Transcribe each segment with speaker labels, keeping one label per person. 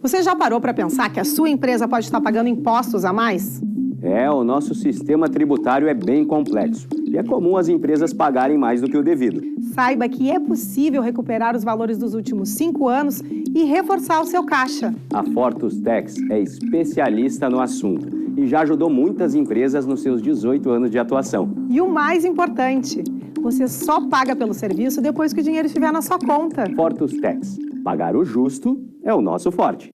Speaker 1: Você já parou para pensar que a sua empresa pode estar pagando impostos a mais?
Speaker 2: O nosso sistema tributário é bem complexo e é comum as empresas pagarem mais do que o devido.
Speaker 1: Saiba que é possível recuperar os valores dos últimos 5 anos e reforçar o seu caixa.
Speaker 2: A Fortus Tax é especialista no assunto e já ajudou muitas empresas nos seus 18 anos de atuação.
Speaker 1: E o mais importante, você só paga pelo serviço depois que o dinheiro estiver na sua conta.
Speaker 2: Fortus Tax. Pagar o justo é o nosso forte.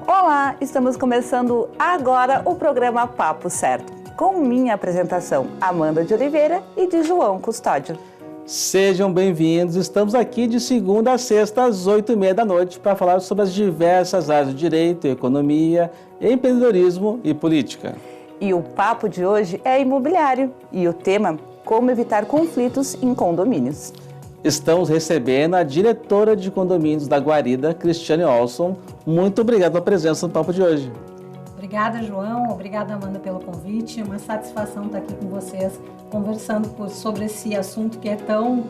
Speaker 3: Olá, estamos começando agora o programa Papo Certo, com minha apresentação, Amanda de Oliveira e de João Custódio.
Speaker 4: Sejam bem-vindos, estamos aqui de segunda a sexta às 8h30 da noite para falar sobre as diversas áreas do direito, economia, empreendedorismo e política.
Speaker 3: E o papo de hoje é imobiliário e o tema, como evitar conflitos em condomínios.
Speaker 4: Estamos recebendo a diretora de condomínios da Guarida, Cristiane Olson. Muito obrigado pela presença no papo de hoje.
Speaker 5: Obrigada, João. Obrigada, Amanda, pelo convite. É uma satisfação estar aqui com vocês, conversando sobre esse assunto que é tão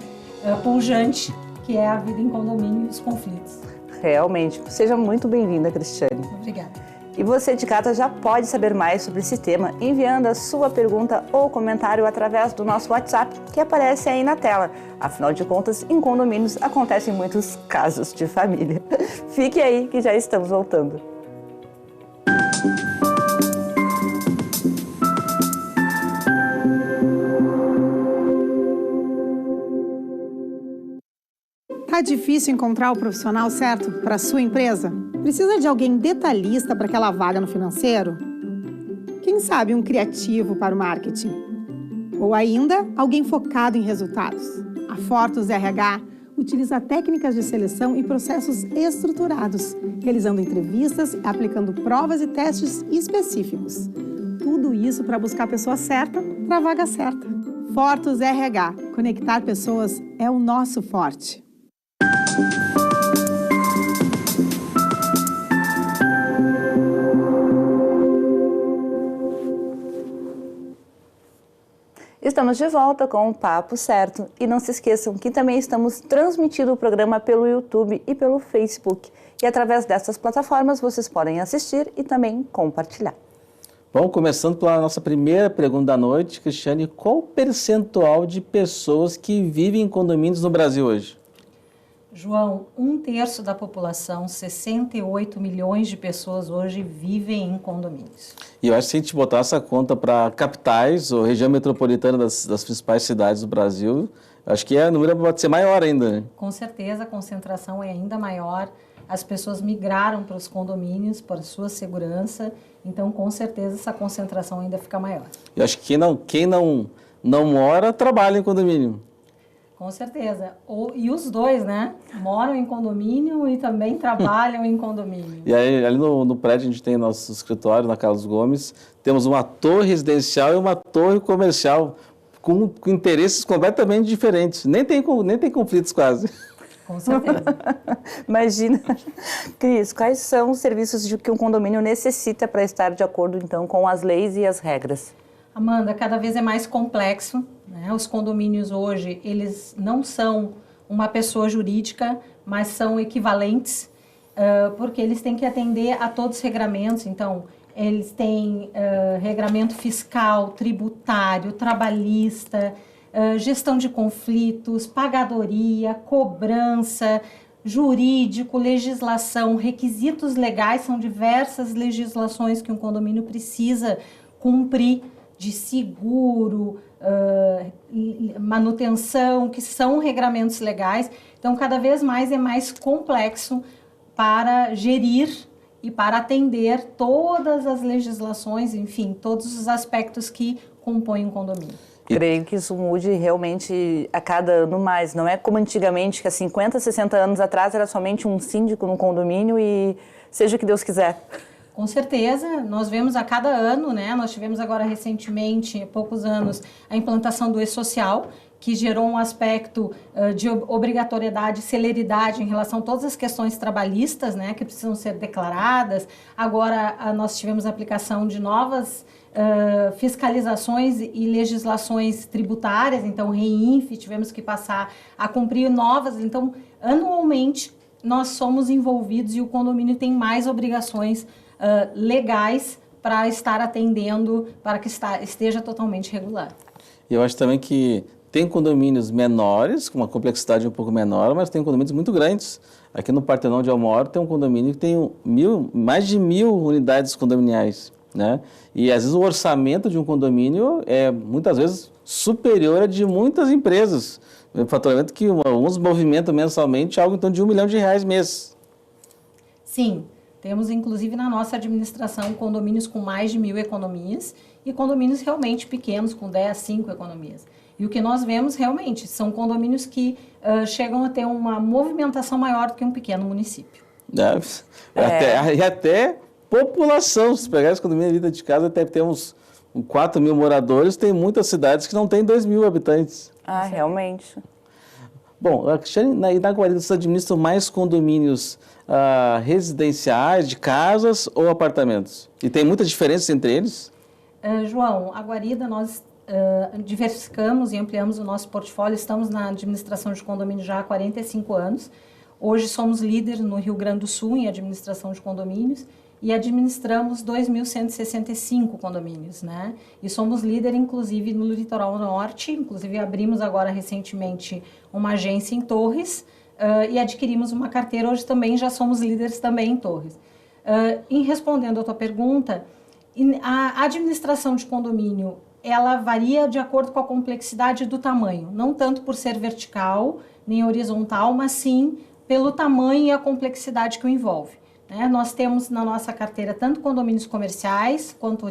Speaker 5: pujante, que é a vida em condomínio e os conflitos.
Speaker 3: Realmente. Seja muito bem-vinda, Cristiane.
Speaker 5: Obrigada.
Speaker 3: E você de casa já pode saber mais sobre esse tema enviando a sua pergunta ou comentário através do nosso WhatsApp, que aparece aí na tela. Afinal de contas, em condomínios acontecem muitos casos de família. Fique aí que já estamos voltando.
Speaker 1: Tá difícil encontrar o profissional certo para a sua empresa? Precisa de alguém detalhista para aquela vaga no financeiro? Quem sabe um criativo para o marketing? Ou ainda, alguém focado em resultados? A Fortus RH utiliza técnicas de seleção e processos estruturados, realizando entrevistas e aplicando provas e testes específicos. Tudo isso para buscar a pessoa certa para a vaga certa. Fortus RH. Conectar pessoas é o nosso forte.
Speaker 3: Estamos de volta com o Papo Certo e não se esqueçam que também estamos transmitindo o programa pelo YouTube e pelo Facebook. E através dessas plataformas vocês podem assistir e também compartilhar.
Speaker 4: Bom, começando pela nossa primeira pergunta da noite, Cristiane, qual o percentual de pessoas que vivem em condomínios no Brasil hoje?
Speaker 5: João, 1/3 da população, 68 milhões de pessoas hoje vivem em condomínios.
Speaker 4: E eu acho que se a gente botar essa conta para capitais ou região metropolitana das principais cidades do Brasil, acho que o número pode ser maior ainda, né?
Speaker 5: Com certeza, a concentração é ainda maior. As pessoas migraram para os condomínios, para sua segurança. Então, com certeza, essa concentração ainda fica maior.
Speaker 4: Eu acho que quem não mora, trabalha em condomínio.
Speaker 5: Com certeza. E os dois, né? Moram em condomínio e também trabalham em condomínio.
Speaker 4: E aí, ali no prédio, a gente tem nosso escritório, na Carlos Gomes, temos uma torre residencial e uma torre comercial com interesses completamente diferentes. Nem tem conflitos quase.
Speaker 5: Com certeza.
Speaker 3: Imagina. Cris, quais são os serviços que um condomínio necessita para estar de acordo, então, com as leis e as regras?
Speaker 5: Amanda, cada vez é mais complexo, né? Os condomínios hoje, eles não são uma pessoa jurídica, mas são equivalentes, porque eles têm que atender a todos os regramentos. Então, eles têm regramento fiscal, tributário, trabalhista, gestão de conflitos, pagadoria, cobrança, jurídico, legislação, requisitos legais, são diversas legislações que um condomínio precisa cumprir, de seguro, manutenção, que são regramentos legais. Então, cada vez mais é mais complexo para gerir e para atender todas as legislações, enfim, todos os aspectos que compõem um condomínio.
Speaker 3: Creio que isso mude realmente a cada ano mais. Não é como antigamente, que há 50, 60 anos atrás era somente um síndico no condomínio e seja o que Deus quiser.
Speaker 5: Com certeza, nós vemos a cada ano, né? Nós tivemos agora recentemente, há poucos anos, a implantação do e-social, que gerou um aspecto de obrigatoriedade e celeridade em relação a todas as questões trabalhistas, né, que precisam ser declaradas. Agora, nós tivemos a aplicação de novas fiscalizações e legislações tributárias, então REINF, tivemos que passar a cumprir novas, então anualmente nós somos envolvidos e o condomínio tem mais obrigações legais para estar atendendo, para que esteja totalmente regular.
Speaker 4: Eu acho também que tem condomínios menores, com uma complexidade um pouco menor, mas tem condomínios muito grandes. Aqui no Partenon, onde eu moro, tem um condomínio que tem mais de 1.000 unidades condominiais, né? E às vezes o orçamento de um condomínio é muitas vezes superior a de muitas empresas. O faturamento que uns movimentam mensalmente algo em torno de R$1 milhão mês.
Speaker 5: Sim, temos inclusive na nossa administração condomínios com mais de 1.000 economias e condomínios realmente pequenos com 10, 5 economias. E o que nós vemos realmente são condomínios que chegam a ter uma movimentação maior do que um pequeno município.
Speaker 4: Até população, se pegar esse condomínio ali de casa, até temos 4.000 moradores, tem muitas cidades que não têm 2.000 habitantes.
Speaker 3: Ah, realmente.
Speaker 4: Bom, Cristiane, na Guarida, vocês administram mais condomínios residenciais, de casas ou apartamentos? E tem muita diferença entre eles?
Speaker 5: João, a Guarida, nós diversificamos e ampliamos o nosso portfólio, estamos na administração de condomínio já há 45 anos. Hoje somos líderes no Rio Grande do Sul em administração de condomínios e administramos 2.165 condomínios, né? E somos líder, inclusive, no Litoral Norte, inclusive abrimos agora recentemente uma agência em Torres e adquirimos uma carteira, hoje também já somos líderes também em Torres. Em respondendo a tua pergunta, a administração de condomínio, ela varia de acordo com a complexidade do tamanho, não tanto por ser vertical nem horizontal, mas sim pelo tamanho e a complexidade que o envolve. Nós temos na nossa carteira tanto condomínios comerciais quanto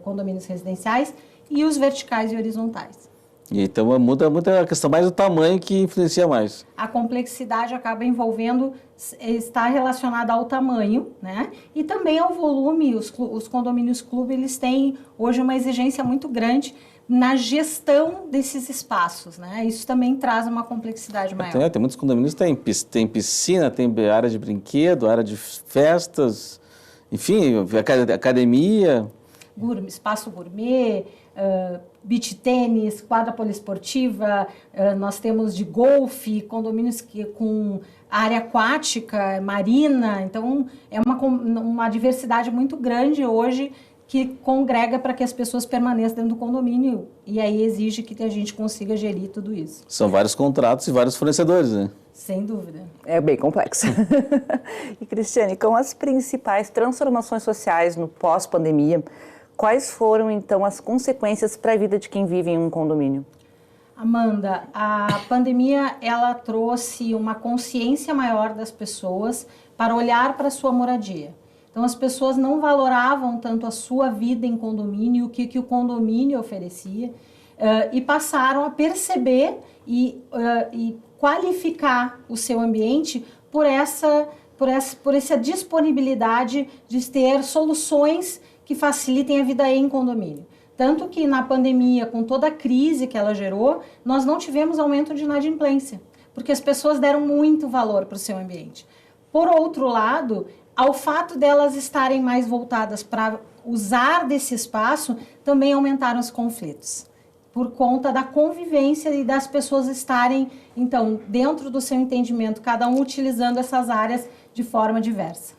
Speaker 5: condomínios residenciais e os verticais e horizontais.
Speaker 4: Então muda a questão mais do tamanho que influencia mais.
Speaker 5: A complexidade acaba envolvendo, está relacionada ao tamanho, né? E também ao volume. Os condomínios clube, eles têm hoje uma exigência muito grande na gestão desses espaços, né? Isso também traz uma complexidade maior.
Speaker 4: Tem muitos condomínios que tem piscina, tem área de brinquedo, área de festas, enfim, academia.
Speaker 5: Espaço gourmet, beach tênis, quadra poliesportiva, nós temos de golfe, condomínios com área aquática, marina, então é uma diversidade muito grande hoje que congrega para que as pessoas permaneçam dentro do condomínio e aí exige que a gente consiga gerir tudo isso.
Speaker 4: São vários contratos e vários fornecedores, né?
Speaker 5: Sem dúvida.
Speaker 3: É bem complexo. E Cristiane, com as principais transformações sociais no pós-pandemia, quais foram, então, as consequências para a vida de quem vive em um condomínio?
Speaker 5: Amanda, a pandemia, ela trouxe uma consciência maior das pessoas para olhar para a sua moradia. Então, as pessoas não valoravam tanto a sua vida em condomínio, o que o condomínio oferecia, e passaram a perceber e qualificar o seu ambiente por essa disponibilidade de ter soluções que facilitem a vida em condomínio. Tanto que na pandemia, com toda a crise que ela gerou, nós não tivemos aumento de inadimplência, porque as pessoas deram muito valor para o seu ambiente. Por outro lado, ao fato delas estarem mais voltadas para usar desse espaço, também aumentaram os conflitos, por conta da convivência e das pessoas estarem, então, dentro do seu entendimento, cada um utilizando essas áreas de forma diversa.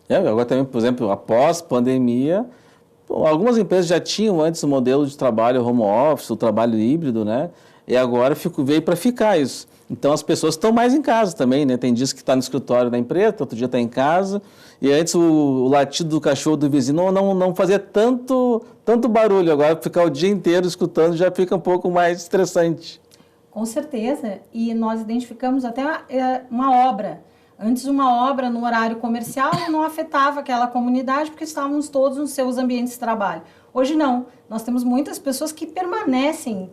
Speaker 4: Agora também, por exemplo, após pandemia, algumas empresas já tinham antes o modelo de trabalho home office, o trabalho híbrido, né? E agora veio para ficar isso. Então as pessoas estão mais em casa também, né? Tem dias que está no escritório da empresa, outro dia está em casa. E antes o latido do cachorro do vizinho não fazia tanto barulho. Agora ficar o dia inteiro escutando já fica um pouco mais estressante.
Speaker 5: Com certeza. E nós identificamos até uma obra. Antes, uma obra no horário comercial não afetava aquela comunidade porque estávamos todos nos seus ambientes de trabalho. Hoje não. Nós temos muitas pessoas que permanecem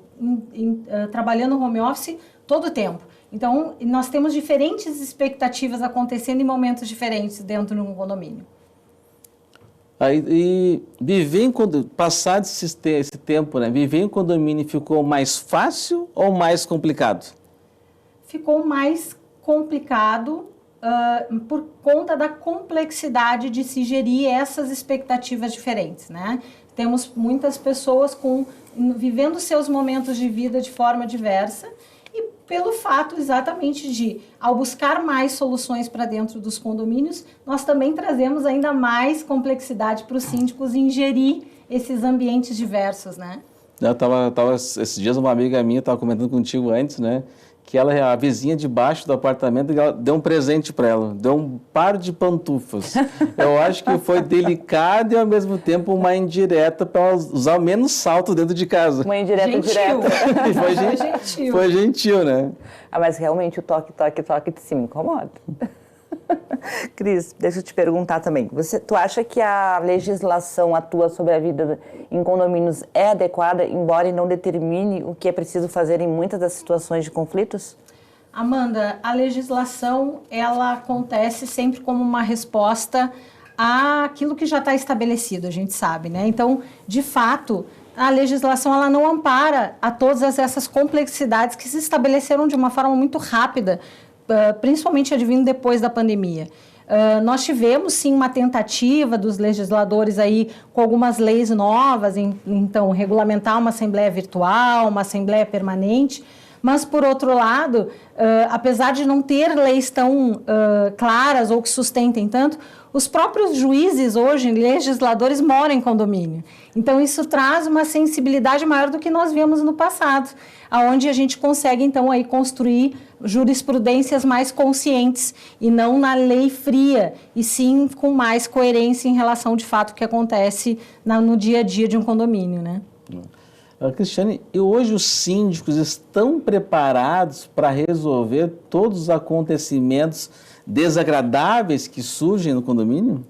Speaker 5: trabalhando no home office todo o tempo. Então, nós temos diferentes expectativas acontecendo em momentos diferentes dentro de um condomínio.
Speaker 4: Passado esse tempo, né, viver em condomínio ficou mais fácil ou mais complicado?
Speaker 5: Ficou mais complicado por conta da complexidade de se gerir essas expectativas diferentes, né? temos muitas pessoas vivendo seus momentos de vida de forma diversa e pelo fato exatamente de, ao buscar mais soluções para dentro dos condomínios, nós também trazemos ainda mais complexidade para os síndicos em gerir esses ambientes diversos, né?
Speaker 4: Eu tava esses dias uma amiga minha estava comentando contigo antes, né? Que a vizinha de baixo do apartamento, ela deu um presente para ela, deu um par de pantufas. Eu acho que foi delicado e ao mesmo tempo uma indireta para ela usar menos salto dentro de casa.
Speaker 3: Uma indireta
Speaker 5: Gentil.
Speaker 3: direta.
Speaker 4: Foi gentil, né?
Speaker 3: Mas realmente o toque de cima incomoda. Cris, deixa eu te perguntar também. Tu acha que a legislação atua sobre a vida em condomínios é adequada, embora não determine o que é preciso fazer em muitas das situações de conflitos?
Speaker 5: Amanda, a legislação, ela acontece sempre como uma resposta àquilo que já está estabelecido, a gente sabe, né? Então, de fato, a legislação ela não ampara a todas essas complexidades que se estabeleceram de uma forma muito rápida, principalmente advindo depois da pandemia. Nós tivemos, sim, uma tentativa dos legisladores aí com algumas leis novas, então, regulamentar uma assembleia virtual, uma assembleia permanente, mas, por outro lado, apesar de não ter leis tão claras ou que sustentem tanto, os próprios juízes hoje, legisladores, moram em condomínio. Então, isso traz uma sensibilidade maior do que nós vimos no passado, onde a gente consegue, então, aí construir jurisprudências mais conscientes e não na lei fria, e sim com mais coerência em relação, de fato, ao que acontece no dia a dia de um condomínio, né?
Speaker 4: Cristiane, e hoje os síndicos estão preparados para resolver todos os acontecimentos desagradáveis que surgem no condomínio?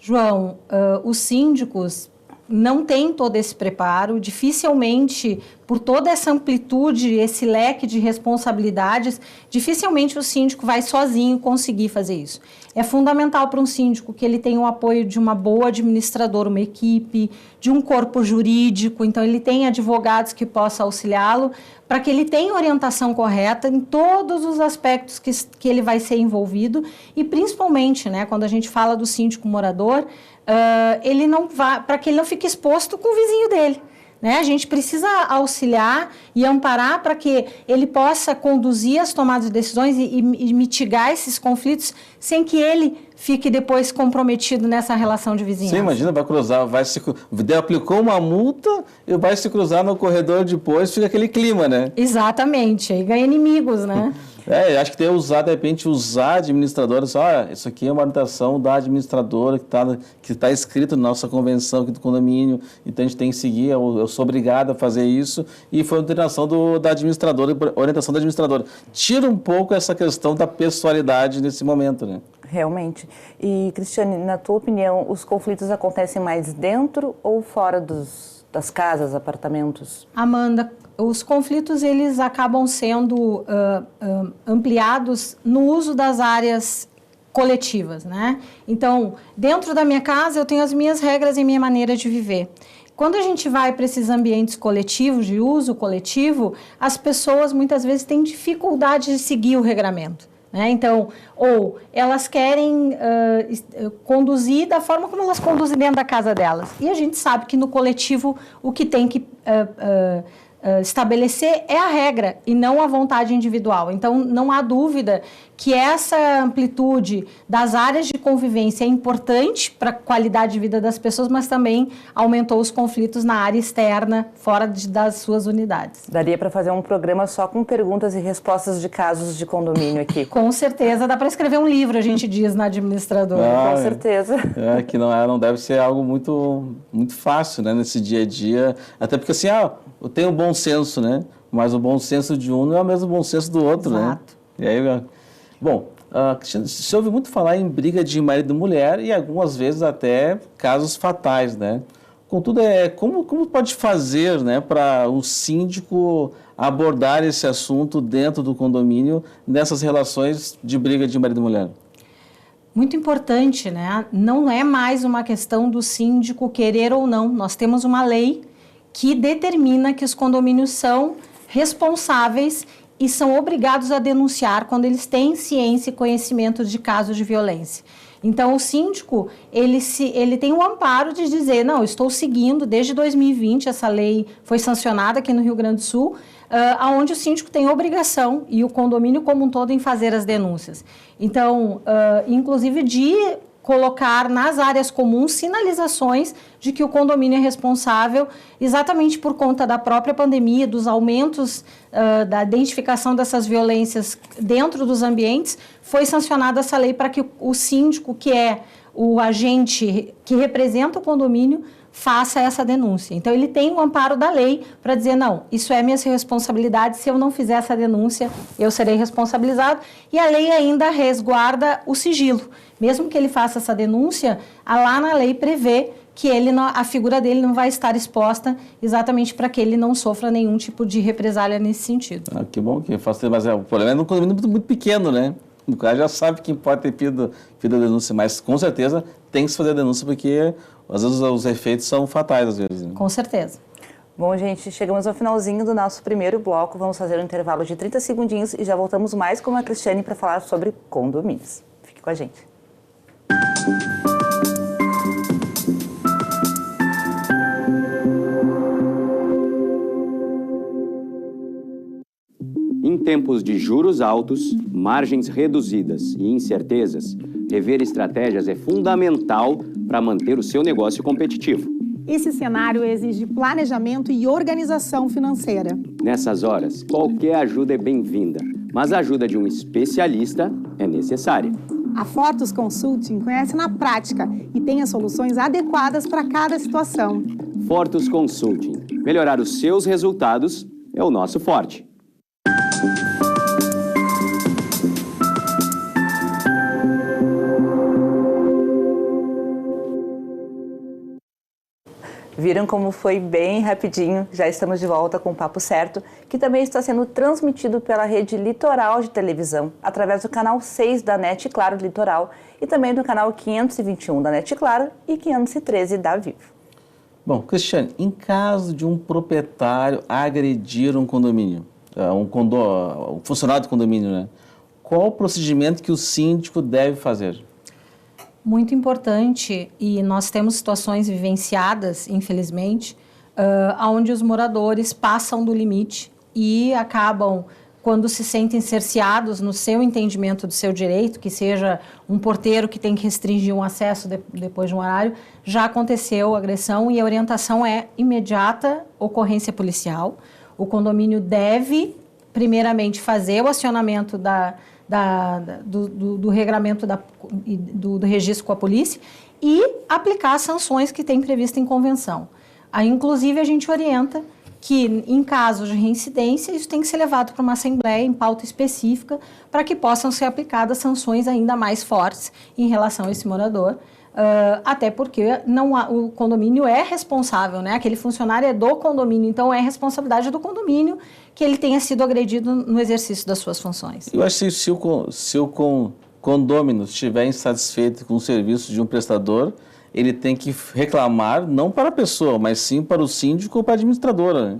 Speaker 5: João, os síndicos não têm todo esse preparo, dificilmente, por toda essa amplitude, esse leque de responsabilidades, dificilmente o síndico vai sozinho conseguir fazer isso. É fundamental para um síndico que ele tenha o apoio de uma boa administradora, uma equipe, de um corpo jurídico, então ele tem advogados que possam auxiliá-lo, para que ele tenha orientação correta em todos os aspectos que ele vai ser envolvido e principalmente, né, quando a gente fala do síndico morador, ele não vai, para que ele não fique exposto com o vizinho dele. Né? A gente precisa auxiliar e amparar para que ele possa conduzir as tomadas de decisões e mitigar esses conflitos sem que ele fique depois comprometido nessa relação de vizinhança.
Speaker 4: Sim, imagina, vai cruzar, aplicou uma multa e vai se cruzar no corredor depois, fica aquele clima, né?
Speaker 5: Exatamente, aí ganha inimigos, né?
Speaker 4: Acho que tem que usar, de repente, usar administradores, olha, isso aqui é uma orientação da administradora que está escrito na nossa convenção aqui do condomínio, então a gente tem que seguir, eu sou obrigado a fazer isso, e foi orientação da administradora, orientação da administradora. Tira um pouco essa questão da pessoalidade nesse momento, né?
Speaker 3: Realmente. E, Cristiane, na tua opinião, os conflitos acontecem mais dentro ou fora das casas, apartamentos?
Speaker 5: Amanda, os conflitos eles acabam sendo ampliados no uso das áreas coletivas, né? Então, dentro da minha casa eu tenho as minhas regras e minha maneira de viver. Quando a gente vai para esses ambientes coletivos, de uso coletivo, as pessoas muitas vezes têm dificuldade de seguir o regramento. Né? Então, ou elas querem conduzir da forma como elas conduzem dentro da casa delas. E a gente sabe que no coletivo o que tem que estabelecer é a regra e não a vontade individual. Então, não há dúvida que essa amplitude das áreas de convivência é importante para a qualidade de vida das pessoas, mas também aumentou os conflitos na área externa, fora das suas unidades.
Speaker 3: Daria para fazer um programa só com perguntas e respostas de casos de condomínio aqui.
Speaker 5: Com certeza, dá para escrever um livro, a gente diz na administradora.
Speaker 3: Com certeza.
Speaker 4: Que não deve ser algo muito, muito fácil, né, nesse dia a dia, até porque assim, eu tenho bom senso, né, mas o bom senso de um não é o mesmo bom senso do outro.
Speaker 5: Exato.
Speaker 4: Né? E aí, bom, Cristiane, se ouve muito falar em briga de marido e mulher e algumas vezes até casos fatais, né? Contudo, como pode fazer, né, para o síndico abordar esse assunto dentro do condomínio nessas relações de briga de marido e mulher?
Speaker 5: Muito importante, né? Não é mais uma questão do síndico querer ou não. Nós temos uma lei que determina que os condomínios são responsáveis e são obrigados a denunciar quando eles têm ciência e conhecimento de casos de violência. Então, o síndico, ele tem o amparo de dizer, não, estou seguindo, desde 2020, essa lei foi sancionada aqui no Rio Grande do Sul, onde o síndico tem obrigação, e o condomínio como um todo, em fazer as denúncias. Então, inclusive de colocar nas áreas comuns sinalizações de que o condomínio é responsável exatamente por conta da própria pandemia, dos aumentos da identificação dessas violências dentro dos ambientes, foi sancionada essa lei para que o síndico, que é o agente que representa o condomínio, faça essa denúncia. Então, ele tem o amparo da lei para dizer, não, isso é minha responsabilidade, se eu não fizer essa denúncia, eu serei responsabilizado. E a lei ainda resguarda o sigilo. Mesmo que ele faça essa denúncia, lá na lei prevê que a figura dele não vai estar exposta exatamente para que ele não sofra nenhum tipo de represália nesse sentido.
Speaker 4: Que bom que faça, mas o problema é num condomínio muito pequeno, né? O cara já sabe quem pode ter pedido a denúncia, mas com certeza tem que se fazer a denúncia, porque às vezes os efeitos são fatais, às vezes. Né?
Speaker 5: Com certeza.
Speaker 3: Bom, gente, chegamos ao finalzinho do nosso primeiro bloco. Vamos fazer um intervalo de 30 segundinhos e já voltamos mais com a Cristiane para falar sobre condomínios. Fique com a gente.
Speaker 2: Em tempos de juros altos, margens reduzidas e incertezas, rever estratégias é fundamental para manter o seu negócio competitivo.
Speaker 1: Esse cenário exige planejamento e organização financeira.
Speaker 2: Nessas horas, qualquer ajuda é bem-vinda, mas a ajuda de um especialista é necessária.
Speaker 1: A Fortus Consulting conhece na prática e tem as soluções adequadas para cada situação.
Speaker 2: Fortus Consulting. Melhorar os seus resultados é o nosso forte.
Speaker 3: Viram como foi bem rapidinho? Já estamos de volta com o Papo Certo, que também está sendo transmitido pela rede Litoral de televisão, através do canal 6 da NET Claro Litoral e também do canal 521 da NET Claro e 513 da Vivo.
Speaker 4: Bom, Cristiane, em caso de um proprietário agredir um condomínio, um funcionário do condomínio, né? Qual o procedimento que o síndico deve fazer?
Speaker 5: Muito importante, e nós temos situações vivenciadas, infelizmente, onde os moradores passam do limite e acabam, quando se sentem cerceados no seu entendimento do seu direito, que seja um porteiro que tem que restringir um acesso depois de um horário, já aconteceu agressão e a orientação é imediata, ocorrência policial. O condomínio deve, primeiramente, fazer o acionamento do regramento do registro com a polícia e aplicar as sanções que tem previsto em convenção. Aí, inclusive, a gente orienta que, em caso de reincidência, isso tem que ser levado para uma assembleia em pauta específica para que possam ser aplicadas sanções ainda mais fortes em relação a esse morador. Até porque o condomínio é responsável, né? Aquele funcionário é do condomínio, então é responsabilidade do condomínio que ele tenha sido agredido no exercício das suas funções.
Speaker 4: Eu acho que se o condômino estiver insatisfeito com o serviço de um prestador, ele tem que reclamar, não para a pessoa, mas sim para o síndico ou para a administradora, né?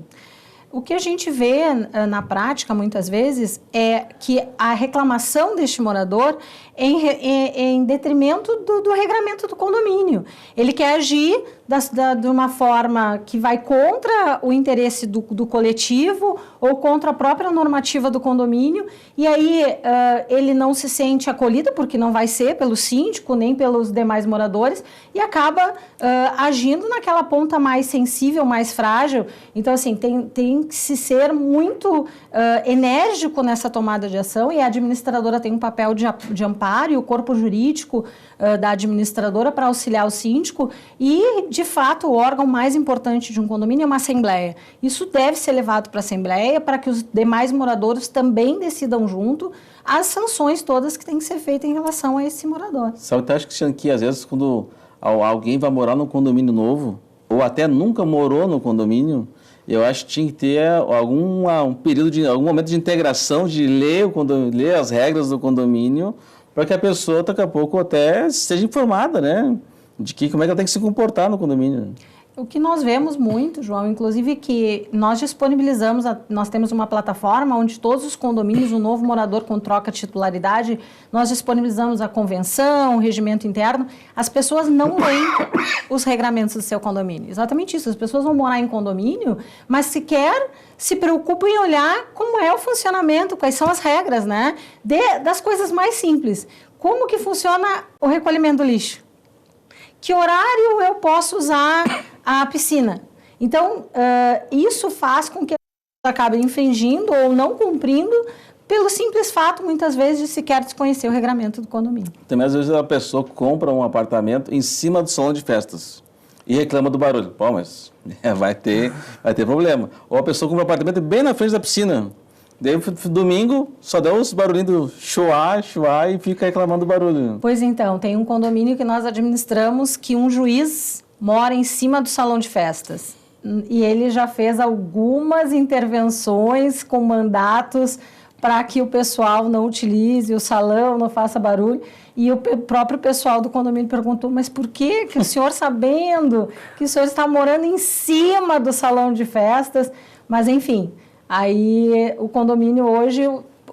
Speaker 5: O que a gente vê na prática, muitas vezes, é que a reclamação deste morador é em detrimento do regramento do condomínio. Ele quer agir de uma forma que vai contra o interesse do coletivo ou contra a própria normativa do condomínio, e aí ele não se sente acolhido, porque não vai ser pelo síndico nem pelos demais moradores, e acaba agindo naquela ponta mais sensível, mais frágil. Então, assim, tem que se ser muito enérgico nessa tomada de ação, e a administradora tem um papel de amparo, e o corpo jurídico da administradora para auxiliar o síndico, e, de fato, o órgão mais importante de um condomínio é uma assembleia. Isso deve ser levado para a assembleia para que os demais moradores também decidam junto as sanções todas que têm que ser feitas em relação a esse morador.
Speaker 4: Sabe, eu acho, Cristiane, que às vezes quando alguém vai morar num condomínio novo, ou até nunca morou no condomínio, eu acho que tinha que ter algum momento de integração, de ler as regras do condomínio, para que a pessoa, daqui a pouco, até seja informada, né? De como é que ela tem que se comportar no condomínio.
Speaker 5: O que nós vemos muito, João, inclusive que nós disponibilizamos, nós temos uma plataforma onde todos os condomínios, o novo morador com troca de titularidade, nós disponibilizamos a convenção, o regimento interno. As pessoas não leem os regramentos do seu condomínio. Exatamente isso, as pessoas vão morar em condomínio, mas sequer se preocupam em olhar como é o funcionamento, quais são as regras, né? Das coisas mais simples. Como que funciona o recolhimento do lixo? Que horário eu posso usar a piscina? Então, isso faz com que a acabe infringindo ou não cumprindo pelo simples fato, muitas vezes, de sequer desconhecer o regramento do condomínio.
Speaker 4: Também, às vezes, a pessoa compra um apartamento em cima do salão de festas e reclama do barulho. Pô, mas vai ter problema. Ou a pessoa compra um apartamento bem na frente da piscina. Daí, domingo, só dá os barulhinhos do chuá e fica reclamando do barulho.
Speaker 5: Pois então, tem um condomínio que nós administramos que um juiz mora em cima do salão de festas. E ele já fez algumas intervenções com mandatos para que o pessoal não utilize o salão, não faça barulho. E o próprio pessoal do condomínio perguntou, mas por que o senhor, sabendo que o senhor está morando em cima do salão de festas? Mas, enfim... Aí o condomínio hoje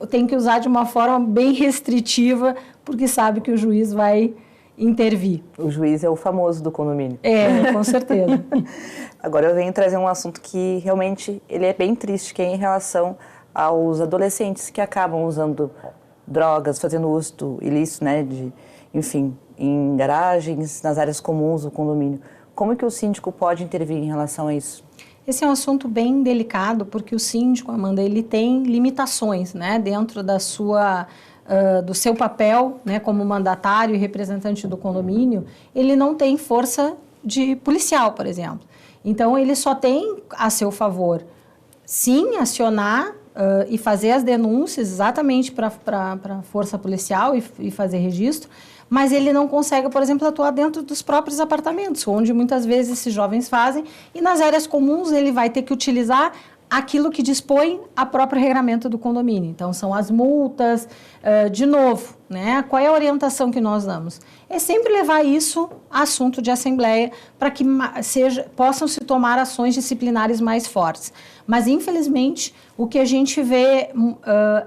Speaker 5: tem que usar de uma forma bem restritiva, porque sabe que o juiz vai intervir.
Speaker 3: O juiz é o famoso do condomínio.
Speaker 5: É, com certeza.
Speaker 3: Agora eu venho trazer um assunto que realmente ele é bem triste, que é em relação aos adolescentes que acabam usando drogas, fazendo uso ilícito, né, enfim, em garagens, nas áreas comuns do condomínio. Como é que o síndico pode intervir em relação a isso?
Speaker 5: Esse é um assunto bem delicado, porque o síndico, Amanda, ele tem limitações, né, dentro da do seu papel, né, como mandatário e representante do condomínio. Ele não tem força de policial, por exemplo. Então, ele só tem a seu favor, sim, acionar e fazer as denúncias exatamente para a força policial e fazer registro, mas ele não consegue, por exemplo, atuar dentro dos próprios apartamentos, onde muitas vezes esses jovens fazem, e nas áreas comuns ele vai ter que utilizar aquilo que dispõe a próprio regramento do condomínio. Então, são as multas, de novo, né? Qual é a orientação que nós damos? É sempre levar isso a assunto de assembleia para que possam se tomar ações disciplinares mais fortes. Mas, infelizmente, o que a gente vê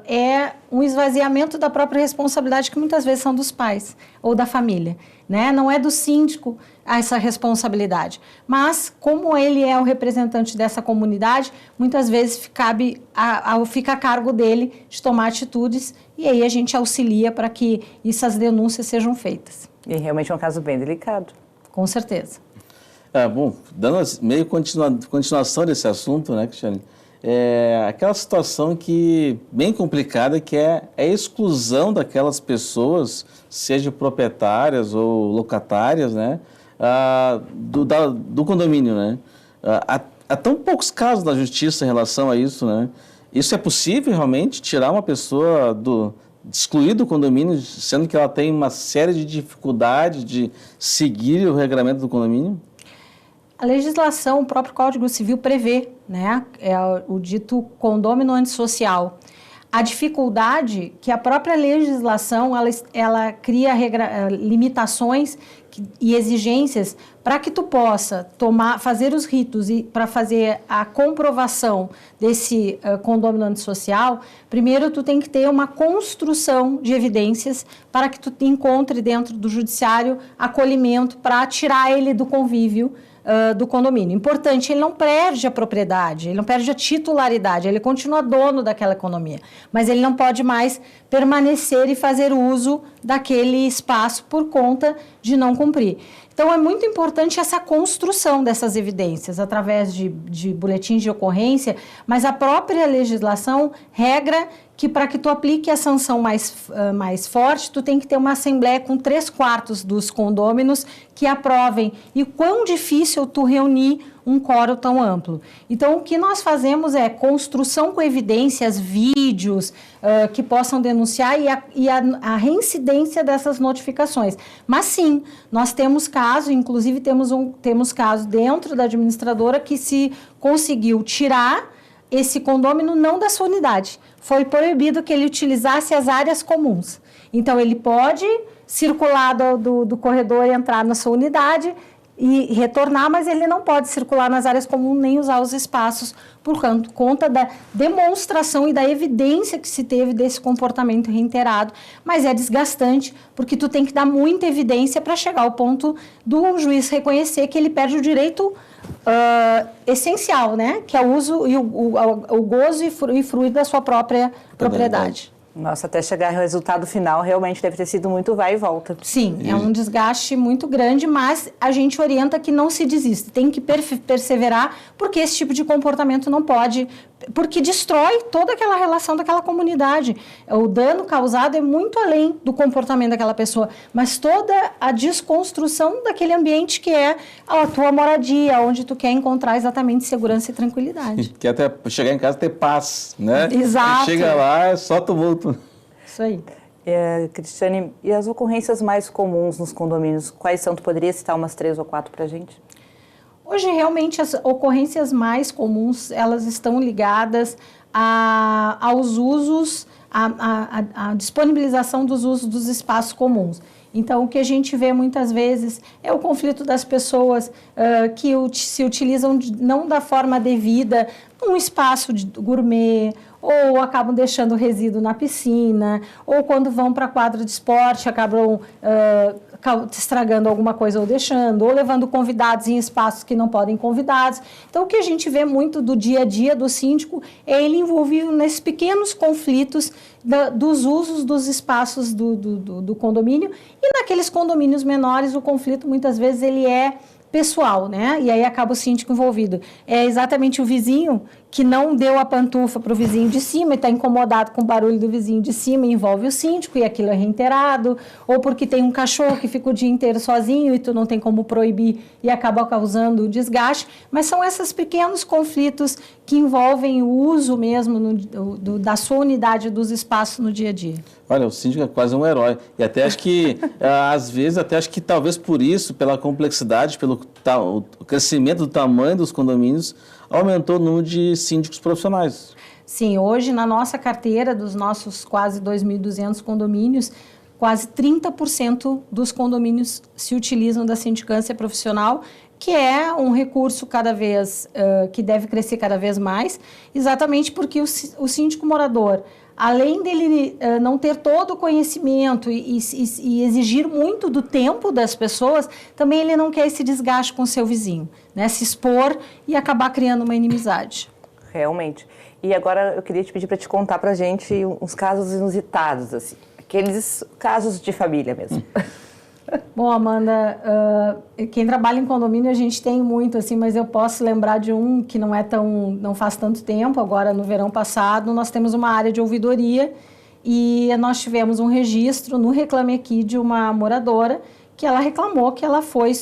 Speaker 5: é um esvaziamento da própria responsabilidade, que muitas vezes são dos pais ou da família, né? Não é do síndico essa responsabilidade. Mas, como ele é o representante dessa comunidade, muitas vezes fica a cargo dele de tomar atitudes, e aí a gente auxilia para que essas denúncias sejam feitas.
Speaker 3: E realmente é um caso bem delicado.
Speaker 5: Com certeza.
Speaker 4: Bom, dando meio continuação desse assunto, né, Cristiane? Aquela situação bem complicada, que é a exclusão daquelas pessoas, seja proprietárias ou locatárias, né, do condomínio, né? Há tão poucos casos na justiça em relação a isso, né? Isso é possível realmente, tirar uma pessoa excluir do condomínio, sendo que ela tem uma série de dificuldades de seguir o regramento do condomínio?
Speaker 5: A legislação, o próprio Código Civil prevê, né, o dito condômino antissocial. A dificuldade que a própria legislação, ela cria limitações e exigências para que tu possa fazer os ritos e para fazer a comprovação desse condômino antissocial. Primeiro, tu tem que ter uma construção de evidências para que tu encontre dentro do judiciário acolhimento para tirar ele do convívio do condomínio. Importante, ele não perde a propriedade, ele não perde a titularidade, ele continua dono daquela economia, mas ele não pode mais permanecer e fazer uso daquele espaço por conta de não cumprir. Então, é muito importante essa construção dessas evidências através de boletins de ocorrência, mas a própria legislação regra que para que tu aplique a sanção mais forte, tu tem que ter uma assembleia com 3/4 dos condôminos que aprovem. E quão difícil tu reunir um quórum tão amplo. Então, o que nós fazemos é construção com evidências, vídeos que possam denunciar e a reincidência dessas notificações. Mas sim, nós temos caso, inclusive temos caso dentro da administradora que se conseguiu tirar esse condômino não da sua unidade. Foi proibido que ele utilizasse as áreas comuns. Então, ele pode circular do corredor e entrar na sua unidade, e retornar, mas ele não pode circular nas áreas comuns nem usar os espaços por conta da demonstração e da evidência que se teve desse comportamento reiterado, mas é desgastante, porque tu tem que dar muita evidência para chegar ao ponto do juiz reconhecer que ele perde o direito essencial, né? Que é o uso e o gozo e fruir da sua própria propriedade.
Speaker 3: Nossa, até chegar ao resultado final, realmente deve ter sido muito vai e volta.
Speaker 5: Sim, é um desgaste muito grande, mas a gente orienta que não se desista, tem que perseverar, porque esse tipo de comportamento não pode, porque destrói toda aquela relação daquela comunidade. O dano causado é muito além do comportamento daquela pessoa, mas toda a desconstrução daquele ambiente que é a tua moradia, onde tu quer encontrar exatamente segurança e tranquilidade.
Speaker 4: Que até chegar em casa ter paz, né?
Speaker 5: Exato.
Speaker 4: Chega lá, é só tumulto.
Speaker 5: Isso aí.
Speaker 3: Cristiane, e as ocorrências mais comuns nos condomínios, quais são? Tu poderia citar umas 3 ou 4 para a gente?
Speaker 5: Hoje, realmente, as ocorrências mais comuns, elas estão ligadas aos usos, à disponibilização dos usos dos espaços comuns. Então, o que a gente vê muitas vezes é o conflito das pessoas que se utilizam não da forma devida num espaço de gourmet, ou acabam deixando resíduo na piscina, ou quando vão para a quadra de esporte, acabam estragando alguma coisa ou deixando, ou levando convidados em espaços que não podem convidados. Então, o que a gente vê muito do dia a dia do síndico é ele envolvido nesses pequenos conflitos dos usos dos espaços do condomínio, e naqueles condomínios menores o conflito muitas vezes ele é pessoal, né? E aí acaba o síndico envolvido. É exatamente o vizinho que não deu a pantufa para o vizinho de cima e está incomodado com o barulho do vizinho de cima e envolve o síndico e aquilo é reiterado, ou porque tem um cachorro que fica o dia inteiro sozinho e tu não tem como proibir e acaba causando desgaste, mas são esses pequenos conflitos que envolvem o uso mesmo da sua unidade dos espaços no dia a dia.
Speaker 4: Olha, o síndico é quase um herói. E até acho que, às vezes, talvez por isso, pela complexidade, pelo o crescimento do tamanho dos condomínios, aumentou o número de síndicos profissionais.
Speaker 5: Sim, hoje na nossa carteira, dos nossos quase 2.200 condomínios, quase 30% dos condomínios se utilizam da sindicância profissional, que é um recurso que deve crescer cada vez mais, exatamente porque o síndico morador, além dele não ter todo o conhecimento e exigir muito do tempo das pessoas, também ele não quer esse desgaste com o seu vizinho, né? Se expor e acabar criando uma inimizade.
Speaker 3: Realmente. E agora eu queria te pedir para te contar para a gente uns casos inusitados, assim, aqueles casos de família mesmo.
Speaker 5: Bom, Amanda, quem trabalha em condomínio a gente tem muito, assim, mas eu posso lembrar de um que não faz tanto tempo. Agora, no verão passado, nós temos uma área de ouvidoria e nós tivemos um registro no Reclame Aqui de uma moradora que ela reclamou que ela foi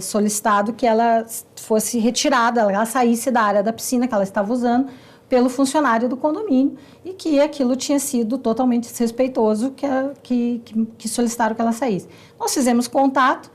Speaker 5: solicitado que ela fosse retirada, ela saísse da área da piscina que ela estava usando pelo funcionário do condomínio e que aquilo tinha sido totalmente desrespeitoso, que solicitaram que ela saísse. Nós fizemos contato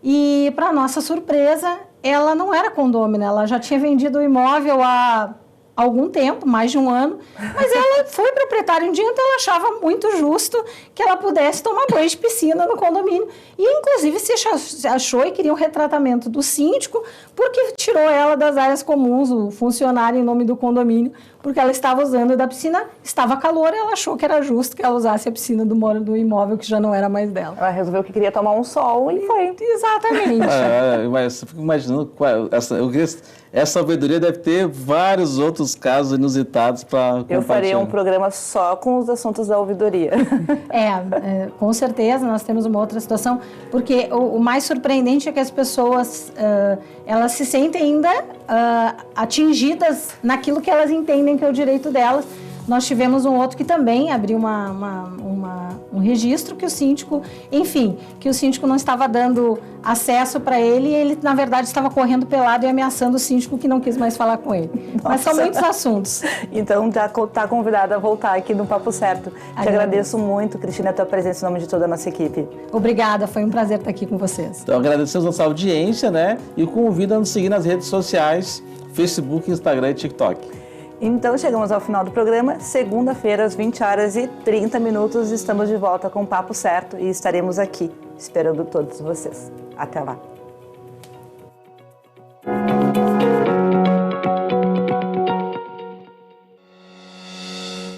Speaker 5: e, para nossa surpresa, ela não era condômina, ela já tinha vendido o imóvel há algum tempo, mais de um ano, mas ela foi proprietária um dia, então ela achava muito justo que ela pudesse tomar banho de piscina no condomínio. E, inclusive, se achou e queria um retratamento do síndico, porque tirou ela das áreas comuns, o funcionário em nome do condomínio, porque ela estava usando da piscina, estava calor, e ela achou que era justo que ela usasse a piscina do imóvel, que já não era mais dela.
Speaker 3: Ela resolveu que queria tomar um sol e foi.
Speaker 5: Exatamente.
Speaker 4: Mas eu fico imaginando, essa sabedoria deve ter vários outros casos inusitados para compartilhar.
Speaker 3: Eu faria um programa só com os assuntos da ouvidoria.
Speaker 5: Com certeza, nós temos uma outra situação, porque o mais surpreendente é que as pessoas, elas se sentem ainda atingidas naquilo que elas entendem que é o direito delas. Nós tivemos um outro que também abriu um registro que o síndico, que o síndico não estava dando acesso para ele e ele, na verdade, estava correndo pelado e ameaçando o síndico que não quis mais falar com ele. Nossa. Mas são muitos assuntos.
Speaker 3: Então, tá convidada a voltar aqui no Papo Certo. Te agradeço muito, Cristina, a tua presença em nome de toda a nossa equipe.
Speaker 5: Obrigada, foi um prazer estar aqui com vocês.
Speaker 4: Então, agradecemos a nossa audiência, né? E convido a nos seguir nas redes sociais, Facebook, Instagram e TikTok.
Speaker 3: Então, chegamos ao final do programa. Segunda-feira, às 20h30, estamos de volta com o Papo Certo e estaremos aqui esperando todos vocês. Até lá!